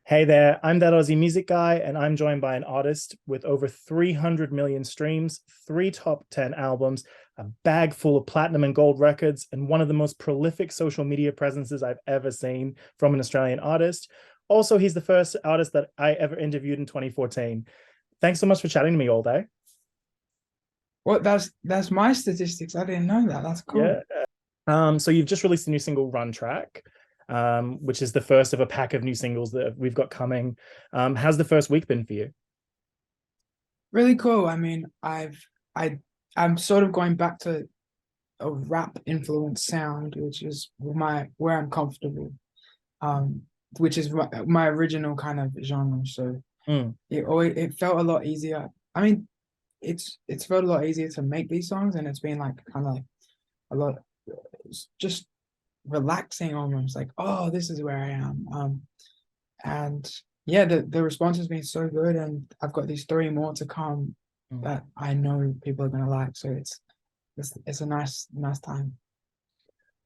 Hey there, I'm That Aussie Music Guy, and I'm joined by an artist with over 300 million streams, three top 10 albums, a bag full of platinum and gold records, and one of the most prolific social media presences I've ever seen from an Australian artist. Also, he's the first artist that I ever interviewed in 2014. Thanks so much for chatting to me all day. Well, that's my statistics. I didn't know that. That's Yeah. cool. So you've just released a new single, Run Track, which is the first of a pack of new singles that we've got coming. How's the first week been for you? Really cool. I mean, I I'm sort of going back to a rap influenced sound, which is my where I'm comfortable. Um, which is my original kind of genre. So Mm. it felt a lot easier. I mean, it's felt a lot easier to make these songs, and it's been like kind of like a lot, it's just relaxing almost. Like, oh, this is where I am. And yeah, the response has been so good, and I've got these three more to come Mm. that I know people are gonna like. So it's a nice time.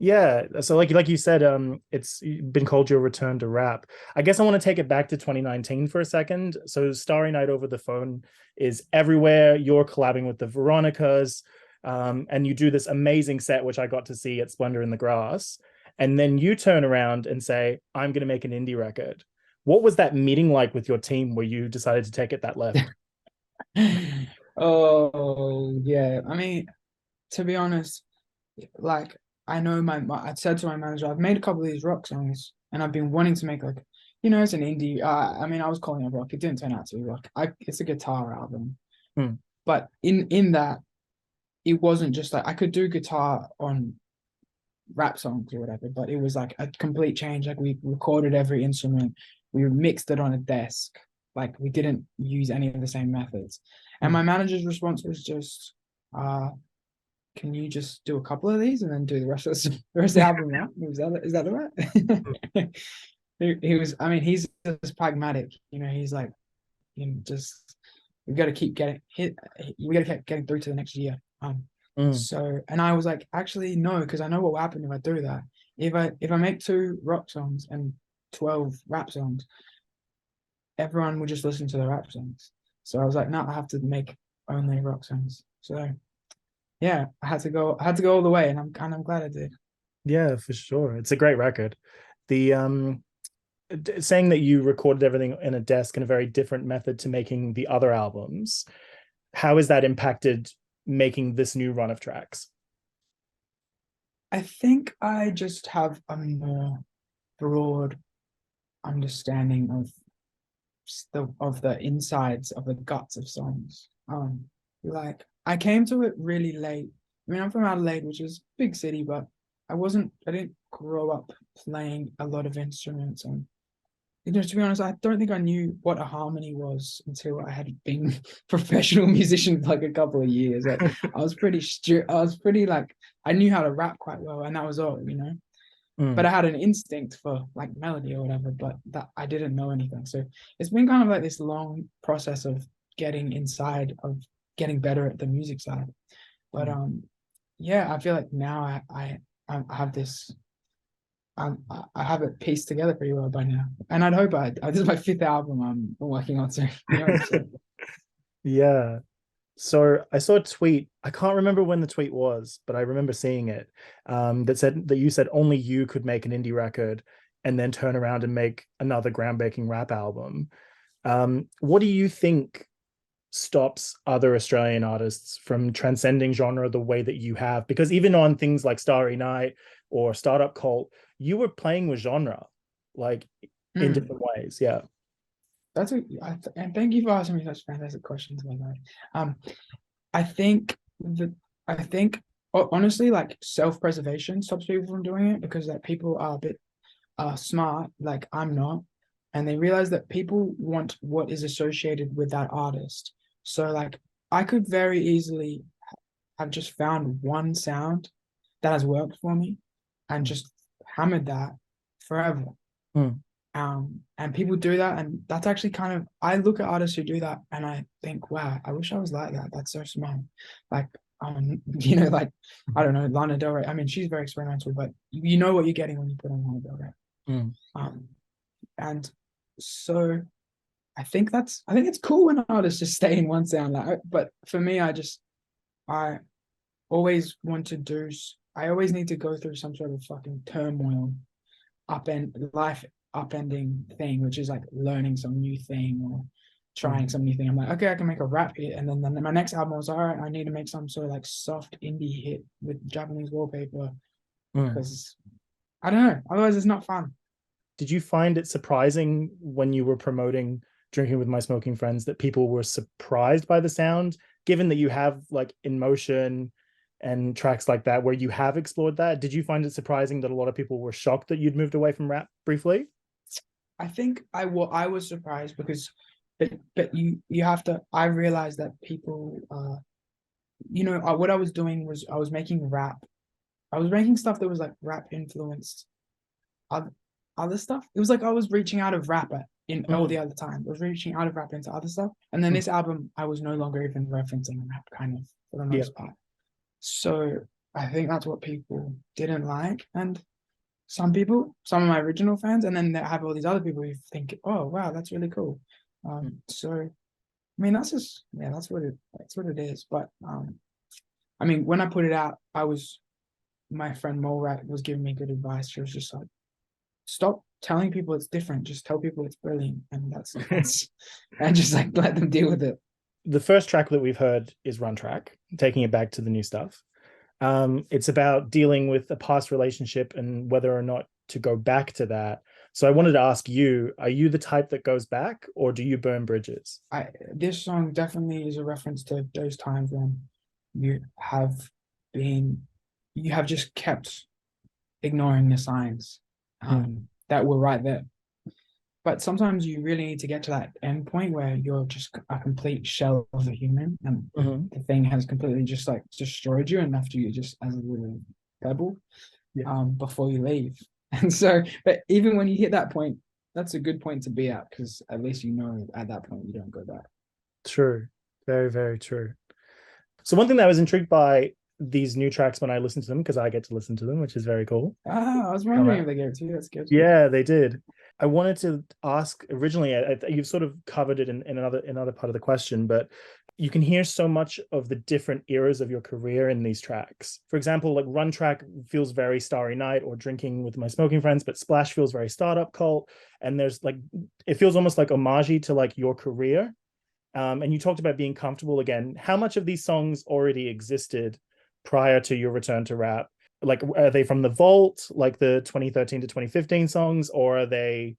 Yeah. So like you said, it's been called your return to rap. I guess I want to take it back to 2019 for a second. So Starry Night Over the Phone is everywhere. You're collabing with the Veronicas, and you do this amazing set, which I got to see at Splendour in the Grass. And then you turn around and say, I'm gonna make an indie record. What was that meeting like with your team where you decided to take it that left? Oh yeah, I mean, to be honest, like I know I said to my manager, I've made a couple of these rock songs, and I've been wanting to make like, it's an indie. I mean, I was calling it rock. It didn't turn out to be rock. It's a guitar album, Hmm. but in that, it wasn't just like I could do guitar on rap songs or whatever, but it was like a complete change. Like we recorded every instrument, we mixed it on a desk. Like we didn't use any of the same methods. And Hmm. my manager's response was just, can you just do a couple of these and then do the rest of the album now? Is that the right? He was, I mean, he's just pragmatic, he's like, just we got to keep getting hit. We got to keep getting through to the next year. Hmm. So, and I was like, actually, no, because I know what will happen if I do that. If I make two rock songs and 12 rap songs, everyone will just listen to the rap songs. So I was like, no, I have to make only rock songs. So yeah, I had to go all the way, and I'm glad I did. Yeah, for sure. It's a great record. The saying that you recorded everything in a desk in a very different method to making the other albums, how has that impacted making this new run of tracks? I think I just have a more broad understanding of the insides of the guts of songs. Like I came to it really late. I mean, I'm from Adelaide, which is a big city, but I didn't grow up playing a lot of instruments. And to be honest, I don't think I knew what a harmony was until I had been a professional musician for like a couple of years. Like I was pretty like I knew how to rap quite well, and that was all. But Mm. I had an instinct for like melody or whatever, but that I didn't know anything. So it's been kind of like this long process of getting inside of getting better at the music side. But Mm. yeah, I feel like now I have this I have it pieced together pretty well by now. And I'd hope this is my fifth album I'm working on soon. So Yeah. So I saw a tweet. I can't remember when the tweet was, but I remember seeing it. That said that you said only you could make an indie record and then turn around and make another groundbreaking rap album. What do you think stops other Australian artists from transcending genre the way that you have? Because even on things like Starry Night or Startup Cult, you were playing with genre, like in hmm, different ways. Yeah. and thank you for asking me such fantastic questions, by the way. Um, I think that I think honestly, like self-preservation stops people from doing it because like people are a bit smart, like I'm not, and they realize that people want what is associated with that artist. So like I could very easily have just found one sound that has worked for me and just hammered that forever. Mm. And people do that, and that's actually kind of I look at artists who do that and I think, wow, I wish I was like that. That's so smart. Like like I don't know, Lana Del Rey. I mean, she's very experimental, but you know what you're getting when you put on Lana Del Rey. Mm. Um, and So I think it's cool when artists just stay in one sound. Like, but for me, I always want to do. I always need to go through some sort of fucking turmoil, life upending thing, which is like learning some new thing or trying Mm. some new thing. I'm like, okay, I can make a rap hit, and then my next album was, all right, I need to make some sort of like soft indie hit with Japanese wallpaper Mm. because I don't know, otherwise it's not fun. Did you find it surprising when you were promoting Drinking with My Smoking Friends that people were surprised by the sound, given that you have like In Motion and tracks like that where you have explored that? Did you find it surprising that a lot of people were shocked that you'd moved away from rap briefly? I think I was surprised because, but you have to. I realized that people, what I was doing was I was making rap. I was making stuff that was like rap influenced other, other stuff. It was like I was reaching out of rap in all Mm. the other time. I was reaching out of rap into other stuff. And then Mm. this album, I was no longer even referencing rap kind of for the Yeah, most part. So I think that's what people didn't like. And some of my original fans, and then they have all these other people who think, oh wow, that's really cool. So I mean that's what it is. But I mean when I put it out, I was my friend Molrat was giving me good advice. She was just like, stop telling people it's different. Just tell people it's brilliant, and that's and just like let them deal with it. the first track that we've heard is Run Track, taking it back to the new stuff. It's about dealing with a past relationship and whether or not to go back to that. So I wanted to ask you, are you the type that goes back or do you burn bridges? I This song definitely is a reference to those times when you have been you have just kept ignoring the signs Mm. that were right there. But sometimes you really need to get to that end point where you're just a complete shell of a human and Mm-hmm. the thing has completely just like destroyed you and left you just as a little pebble Yeah, before you leave. And so, but even when you hit that point, that's a good point to be at because at least you know at that point you don't go back. true. Very, very true. So one thing that I was intrigued by these new tracks when I listened to them, because I get to listen to them, which is very cool. Ah, I was Come wondering out. if they gave it to you. That's good. Yeah, they did. I wanted to ask originally, you've sort of covered it in another part of the question, but you can hear so much of the different eras of your career in these tracks. For example, like Run Track feels very Starry Night or Drinking with My Smoking Friends, but Splash feels very startup cult. And there's like, it feels almost like homage to like your career. And you talked about being comfortable again. How much of these songs already existed prior to your return to rap? Like, are they from the vault, like the 2013 to 2015 songs, or are they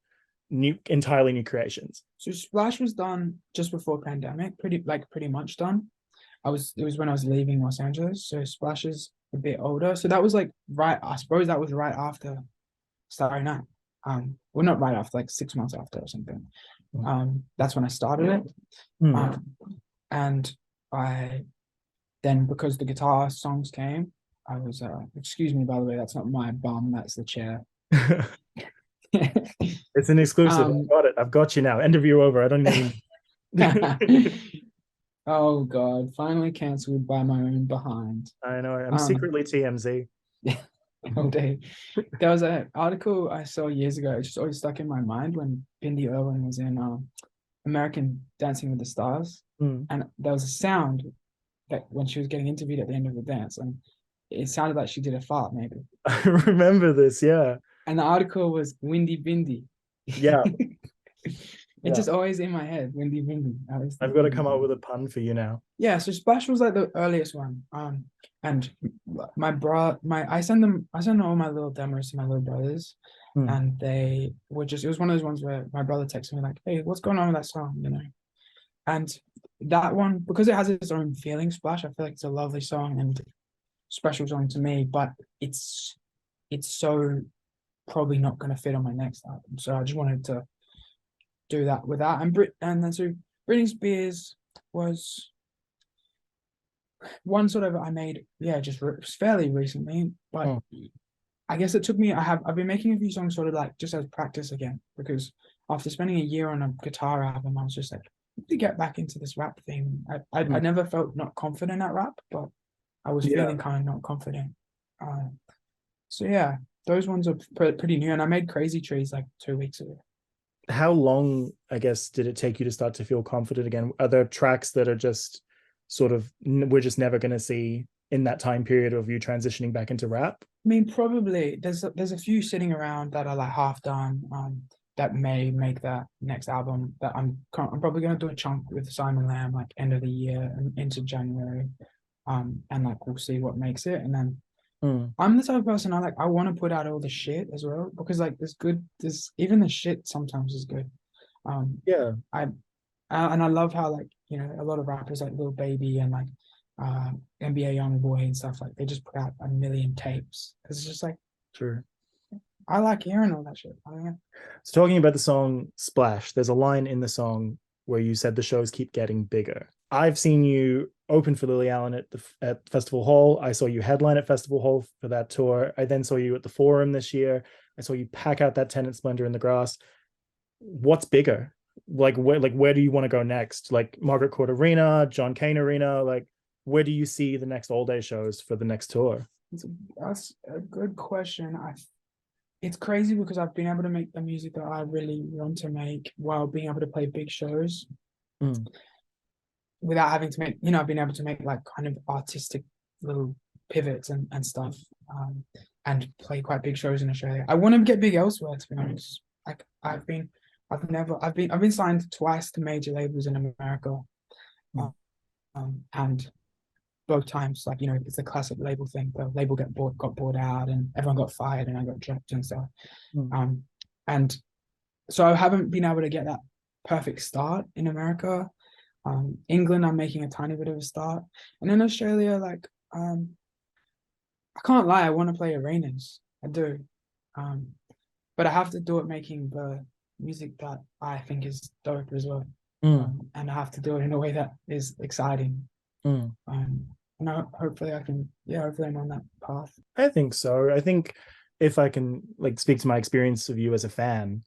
entirely new creations? So Splash was done just before pandemic, pretty much done. It was when I was leaving Los Angeles. So Splash is a bit older. So that was like right, I suppose that was right after Starry Night. Well not right after, like 6 months after or something. That's when I started it. Mm. Um and I then because the guitar songs came, I was excuse me by the way, that's not my bum, that's the chair. It's an exclusive. I've um got it. I've got you now. Interview over. I don't even. oh god, finally cancelled by my own behind. I know. I'm um secretly TMZ. all day. There was an article I saw years ago. It just always stuck in my mind when Bindi Irwin was in American Dancing with the Stars, Mm. and there was a sound that when she was getting interviewed at the end of the dance, and it sounded like she did a fart, maybe. I remember this. Yeah. And the article was Windy Bindi. Yeah. It's Yeah. just always in my head, Windy Bindi. I always I've think got to Windy come up Bindi. with a pun for you now. Yeah, so Splash was like the earliest one. And I send all my little demos to my little brothers, Mm. and they were just, it was one of those ones where my brother texted me like, hey, what's going on with that song, and that one, because it has its own feeling, Splash, I feel like it's a lovely song and special song to me, but it's so probably not going to fit on my next album, so I just wanted to do that with that. And then so Britney Spears was one sort of I made, yeah, just fairly recently, but Mm. I guess it took me. I've been making a few songs sort of like just as practice again because after spending a year on a guitar album, I was just like, I need to get back into this rap thing. I Mm. never felt not confident at rap, but I was Yeah. feeling kind of not confident. So yeah, those ones are pretty new, and I made Crazy Trees like 2 weeks ago. how long, I guess, did it take you to start to feel confident again? Are there tracks that are just sort of we're just never going to see in that time period of you transitioning back into rap? I mean, probably there's a few sitting around that are like half done, that may make that next album that I'm probably gonna do a chunk with Simon Lamb like end of the year and into January, and like we'll see what makes it, and then Mm, I'm the type of person I want to put out all the shit as well because like there's even the shit sometimes is good. Um, yeah, I and I love how like a lot of rappers like Lil Baby and like NBA Youngboy and stuff like they just put out a million tapes because it's just like true. I like hearing all that shit. I don't know. So talking about the song Splash, there's a line in the song where you said the shows keep getting bigger. I've seen you open for Lily Allen at Festival Hall. I saw you headline at Festival Hall for that tour. I then saw you at the Forum this year. I saw you pack out that tent at Splendor in the Grass. What's bigger? Where do you want to go next? Like Margaret Court Arena, John Cain Arena, like where do you see the next Allday shows for the next tour? That's a good question. It's crazy because I've been able to make the music that I really want to make while being able to play big shows Mm, without having to make, I've been able to make like kind of artistic little pivots and stuff, and play quite big shows in Australia. I want to get big elsewhere, to be honest. Like I've been signed twice to major labels in America, mm, and both times, like, it's a classic label thing. The label got bought out and everyone got fired and I got dropped and stuff. mm, Um, and so I haven't been able to get that perfect start in America. England, I'm making a tiny bit of a start. And in Australia, like, I can't lie, I want to play arenas. I do. Um, but I have to do it making the music that I think is dope as well. mm, And I have to do it in a way that is exciting. mm. And hopefully I can, yeah, hopefully I'm on that path. I think so. I think if I can like speak to my experience of you as a fan,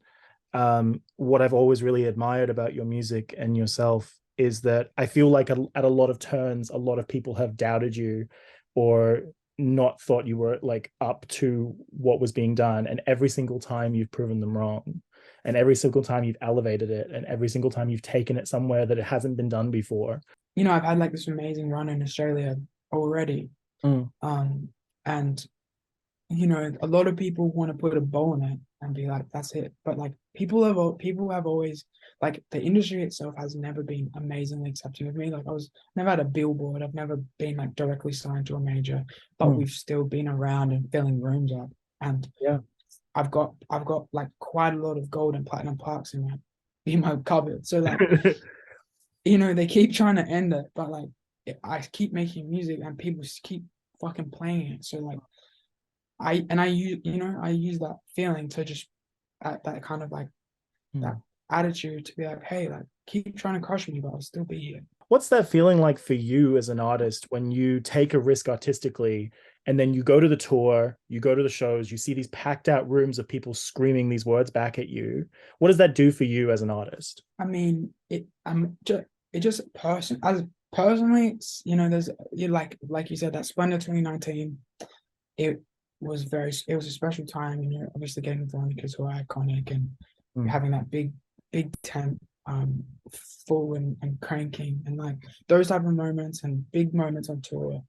what I've always really admired about your music and yourself is that I feel like at a lot of turns, a lot of people have doubted you or not thought you were like up to what was being done. And every single time you've proven them wrong. And every single time you've elevated it, and every single time you've taken it somewhere that it hasn't been done before. I've had like this amazing run in Australia already. Mm, Um, and a lot of people want to put a bow on it and be like, that's it. But like people have always like the industry itself has never been amazingly accepting of me. Like I was never had a billboard. I've never been like directly signed to a major, but mm, we've still been around and filling rooms up. And yeah. I've got like quite a lot of gold and platinum plaques in my cupboard. So like, they keep trying to end it, but like I keep making music and people keep fucking playing it. So like I use that feeling to just that kind of like that Mm. attitude to be like, hey, like keep trying to crush me, but I'll still be here. What's that feeling like for you as an artist when you take a risk artistically and then you go to the tour, you go to the shows, you see these packed out rooms of people screaming these words back at you? What does that do for you as an artist? I mean, it just as personally, there's like you said, that Splendour 2019, it it was a special time, and you're obviously getting Veronica's who are iconic, and you're Mm. having that big tent, full and cranking, and like those type of moments and big moments on tour.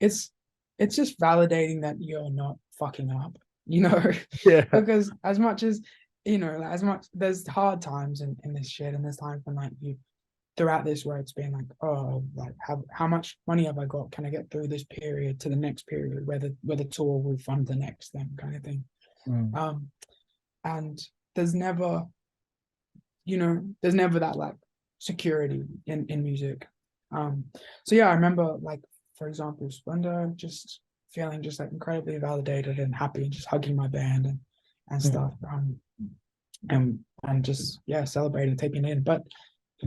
It's it's just validating that you're not fucking up, Yeah. because as much as like, as much there's hard times in this shit, and there's times when like you throughout this where it's been like, oh, like how much money have I got? Can I get through this period to the next period where the tour will fund the next thing kind of thing. Mm. Um, and there's never, there's never that like security in music. So yeah, I remember like, for example, Splendour, just feeling just like incredibly validated and happy and just hugging my band and Mm. stuff. And just yeah, celebrating, taking it in. But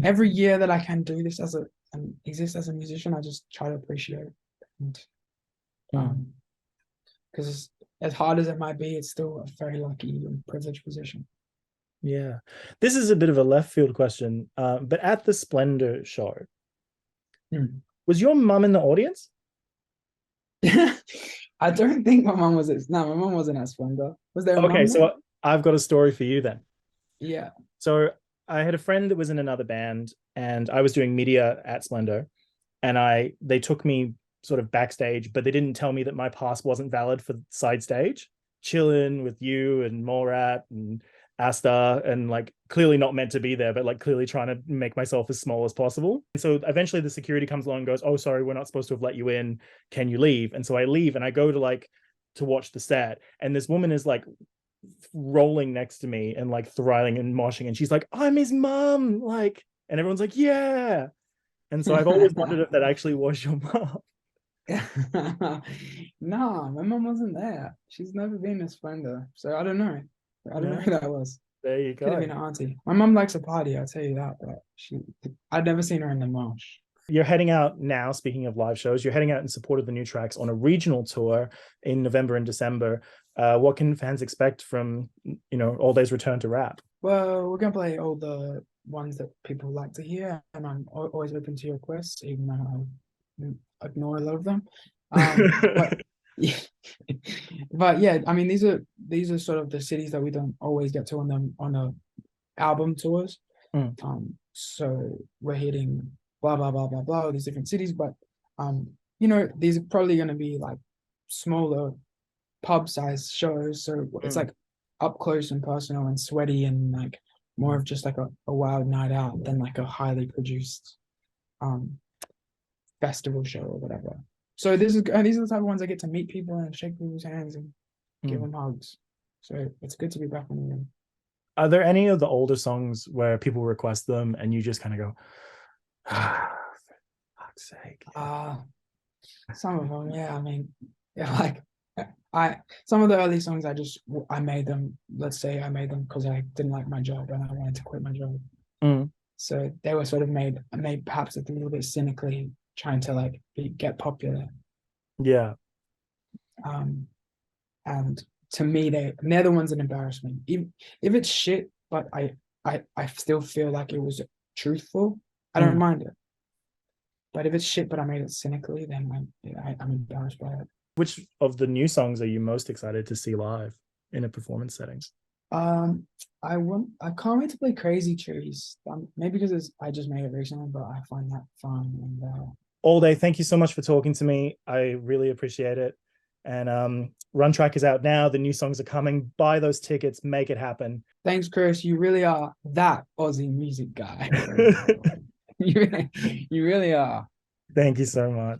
every year that I can do this and exist as a musician, I just try to appreciate it. And Mm. because as hard as it might be, it's still a very lucky and privileged position. Yeah. This is a bit of a left field question, but at the Splendor show, Hmm. was your mum in the audience? I don't think my mom was no, my mom wasn't at Splendour. Was there a Okay, mom there? so I've got a story for you then. Yeah. So I had a friend that was in another band, and I was doing media at Splendour, and they took me sort of backstage, but they didn't tell me that my pass wasn't valid for side stage. Chilling with you and Morat and Asta, and like clearly not meant to be there, but like clearly trying to make myself as small as possible. So eventually the security comes along and goes, "Oh, sorry, we're not supposed to have let you in. Can you leave?" And so I leave and I go to like to watch the set, and this woman is like rolling next to me and like thriving and moshing, and she's like, "I'm his mum," like, and everyone's like, "Yeah." And so I've always wondered if that actually was your mom. No, my mom wasn't there. She's never been a Splendour, so I don't know. I don't know who No, that was. there you Could have go. been an auntie. My mom likes a party, I'll tell you that, but I'd never seen her in the marsh. You're heading out now, speaking of live shows, you're heading out in support of the new tracks on a regional tour in November and December. What can fans expect from, Allday's return to rap? Well, we're gonna play all the ones that people like to hear, and I'm always open to your requests, even though I ignore a lot of them. But yeah, but yeah, I mean these are sort of the cities that we don't always get to on the album tours. Mm, So we're hitting blah blah blah blah blah, all these different cities, but these are probably gonna be like smaller pub size shows. So it's mm, like up close and personal and sweaty and like more of just like a wild night out than like a highly produced um festival show or whatever. So these are the type of ones I get to meet people and shake people's hands and give mm. them hugs. So it's good to be back on the road. Are there any of the older songs where people request them and you just kind of go, ah, for fuck's sake? Some of them, yeah. I mean, yeah, like I some of the early songs I made them. Let's say I made them because I didn't like my job and I wanted to quit my job. Mm, So they were sort of made perhaps a little bit cynically, trying to like get popular. yeah. Um, and to me, they're the ones that embarrass me. Even if it's shit, but I still feel like it was truthful. I don't Mm. mind it. But if it's shit, but I made it cynically, then I'm embarrassed by it. Which of the new songs are you most excited to see live in a performance setting? Um, I can't wait to play Crazy Trees. Maybe because I just made it recently, but I find that fun and Allday, thank you so much for talking to me. I really appreciate it. And Run Track is out now. The new songs are coming. Buy those tickets. Make it happen. thanks, Chris. You really are that Aussie music guy. You really are. Thank you so much.